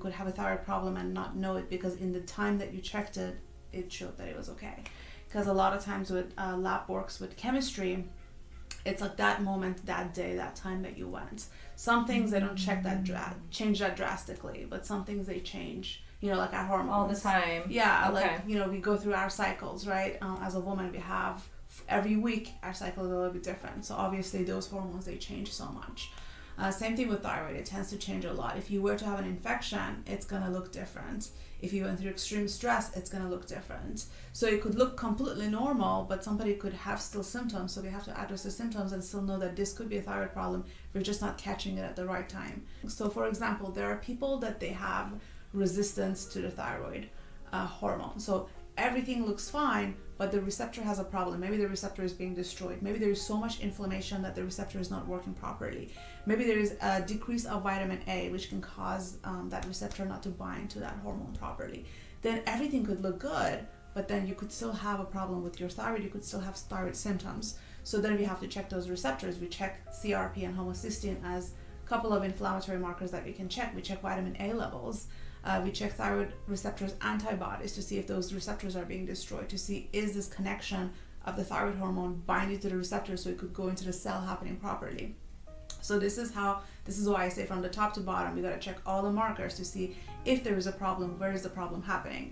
could have a thyroid problem and not know it, because in the time that you checked it, it showed that it was okay. Because a lot of times with lab works with chemistry, it's like that moment, that day, that time that you went. Some things they don't change that drastically, but some things they change. You know, like our hormones. All the time. Yeah, okay. like, you know, we go through our cycles, right? As a woman, we have every week our cycle is a little bit different. So obviously those hormones, they change so much. Same thing with thyroid, it tends to change a lot. If you were to have an infection, it's going to look different. If you went through extreme stress, it's going to look different. So it could look completely normal, but somebody could have still symptoms. So we have to address the symptoms and still know that this could be a thyroid problem. We're just not catching it at the right time. So for example, there are people that they have resistance to the thyroid hormone. So everything looks fine, but the receptor has a problem. Maybe the receptor is being destroyed. Maybe there is so much inflammation that the receptor is not working properly. Maybe there is a decrease of vitamin A, which can cause that receptor not to bind to that hormone properly. Then everything could look good, but then you could still have a problem with your thyroid. You could still have thyroid symptoms. So then we have to check those receptors. We check CRP and homocysteine as a couple of inflammatory markers that we can check. We check vitamin A levels. We check thyroid receptors antibodies to see if those receptors are being destroyed, to see is this connection of the thyroid hormone binding to the receptor so it could go into the cell happening properly. So this is why I say from the top to bottom, we got to check all the markers to see if there is a problem, where is the problem happening.